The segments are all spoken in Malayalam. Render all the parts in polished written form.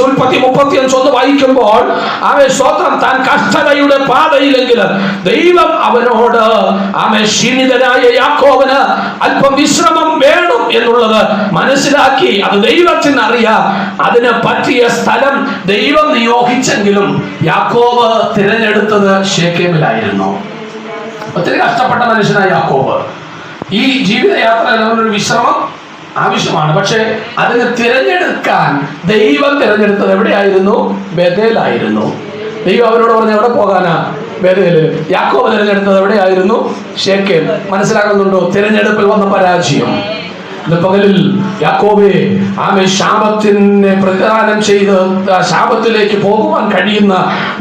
ഉൽപ്പത്തി 35 വായിക്കുമ്പോൾ അവൻ സ്വന്തം താൻ കഷ്ടതയുടെ പാതയിലെങ്കിൽ ദൈവം അവനോട് ക്ഷീണിതനായ യാക്കോബിന് അല്പം വിശ്രമം വേണം എന്നുള്ളത് മനസ്സിലാക്കി. അത് ദൈവത്തിന് അറിയാം. അതിന് പറ്റിയ സ്ഥലം ദൈവം നിയോഗിച്ചെങ്കിലും യാക്കോബ് തിരഞ്ഞെടുത്തത് ശേഖേമിലായിരുന്നു. ഒത്തിരി കഷ്ടപ്പെട്ട മനുഷ്യനായ യാക്കോബ്. ഈ ജീവിതയാത്രയിൽ ഒരു വിശ്രമം ആവശ്യമാണ്. പക്ഷെ അതിന് തിരഞ്ഞെടുക്കാൻ ദൈവം തിരഞ്ഞെടുത്തത് എവിടെയായിരുന്നു? ബേഥേലായിരുന്നു. ദൈവം അവരോട് പറഞ്ഞു എവിടെ പോകാനാ? ബേഥേലിൽ. യാക്കോബ് തിരഞ്ഞെടുത്തത് എവിടെയായിരുന്നു? ശേഖേം. മനസ്സിലാക്കുന്നുണ്ടോ തിരഞ്ഞെടുപ്പിൽ വന്ന പരാജയം? പകലിൽ യാക്കോബേ ശാപത്തിനെ പ്രദാനം ചെയ്ത് ശാപത്തിലേക്ക് പോകുവാൻ കഴിയുന്ന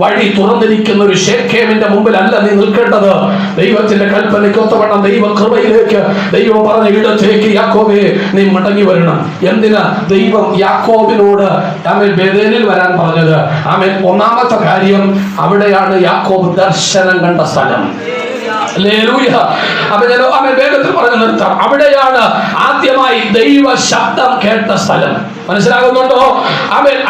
വഴി തുറന്നിരിക്കുന്ന ഒരു ശേഖേമിന്റെ മുമ്പിലല്ല നീ നിൽക്കേണ്ടത്. ദൈവത്തിന്റെ കൽപ്പനയ്ക്ക് ഒത്തവണ്ണം ദൈവ കൃപയിലേക്ക് ദൈവം പറഞ്ഞ ഇടത്തേക്ക് യാക്കോബേ നീ മടങ്ങി വരണം. എന്തിനാ ദൈവം യാക്കോബിനോട് ബേഥേലിൽ വരാൻ പറഞ്ഞത്? ഒന്നാമത്തെ കാര്യം, അവിടെയാണ് യാക്കോബ് ദർശനം കണ്ട സ്ഥലം. വേഗത്തിൽ പറഞ്ഞു നിർത്താം. അവിടെയാണ് ആദ്യമായി ദൈവ ശബ്ദം കേട്ട സ്ഥലം. മനസ്സിലാകുന്നുണ്ടോ?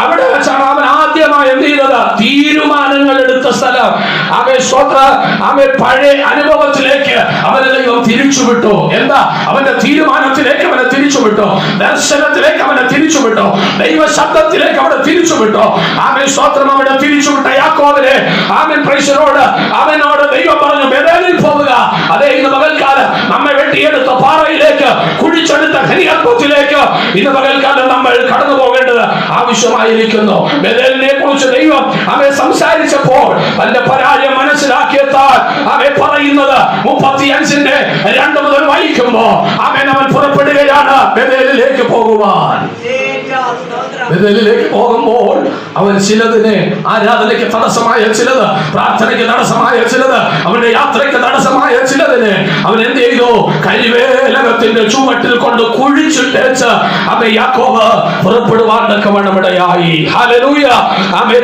അവിടെ വെച്ചാണ് അവൻ ആദ്യമായി എന്ത് ചെയ്തത്? തീരുമാനങ്ങൾ എടുത്ത സ്ഥലം. പഴയ അനുഭവത്തിലേക്ക് അവനെ ദൈവം തിരിച്ചുവിട്ടു. എന്താ? അവന്റെ തീരുമാനത്തിലേക്ക് അവനെ തിരിച്ചുവിട്ടു. ദർശനത്തിലേക്ക് അവനെ തിരിച്ചുവിട്ടു. ദൈവ ശബ്ദത്തിലേക്ക് അവനെ തിരിച്ചുവിട്ടു. സ്വത്രം അവിടെ തിരിച്ചുവിട്ട യാക്കോബിനെ അവനോട് ദൈവം പറഞ്ഞു ബേഥേലിൽ പോവുക. അതേ ഇന്ന് പകൽക്കാലം നമ്മെ വെട്ടിയെടുത്ത പാറയിലേക്ക്, കുഴിച്ചെടുത്ത ഖനിയത്വത്തിലേക്ക് ഇന്ന് പകൽക്കാലം നമ്മൾ കടന്നു പോകേണ്ടത് ആവശ്യമായിരിക്കുന്നു. ബേഥേലിനെ കുറിച്ച് ദൈവം അവൻ സംസാരിച്ചപ്പോൾ തന്റെ പരാജയം മനസ്സിലാക്കിയെത്താൽ അവൻ പറയുന്നത് 35:2 മുതൽ വായിക്കുമ്പോ അവൻ പുറപ്പെടുകയാണ് ബേഥേലിലേക്ക് പോകുവാൻ. ബേഥേലിലേക്ക് പോകുമ്പോൾ അവൻ ചിലതിനെ, ആരാധനയ്ക്ക് തടസ്സമായ ചിലത്, പ്രാർത്ഥനയ്ക്ക് തടസ്സമായ ചിലത്, അവന്റെ യാത്രയ്ക്ക് തടസ്സമായ ചിലതിനെ അവൻ എന്ത് ചെയ്തു? കരിവേലകത്തിന്റെ ചുവട്ടിൽ കൊണ്ട് കുഴിച്ചിട്ടേച്ച് യാക്കോബ് പുറപ്പെടുവാൻ ഇടയായി. ഹല്ലേലൂയ.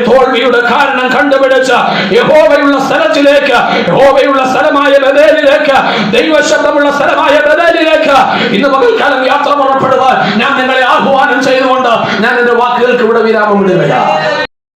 തോൽവിയുടെ കാരണം കണ്ടുപിടിച്ച് യഹോവയുള്ള സ്ഥലത്തിലേക്ക്, യഹോവയുള്ള സ്ഥലമായ ബേഥേലിലേക്ക്, ദൈവശബ്ദമുള്ള സ്ഥലമായ ബേഥേലിലേക്ക് ഇന്ന് പകൽക്കാലം യാത്ര പുറപ്പെടുവാൻ ഞാൻ നിങ്ങളെ ആഹ്വാനം ചെയ്തുകൊണ്ട് ഞാൻ എന്റെ വാക്കുകൾക്ക് ഇവിടെ വിരാമം ഇടുകയാണ്.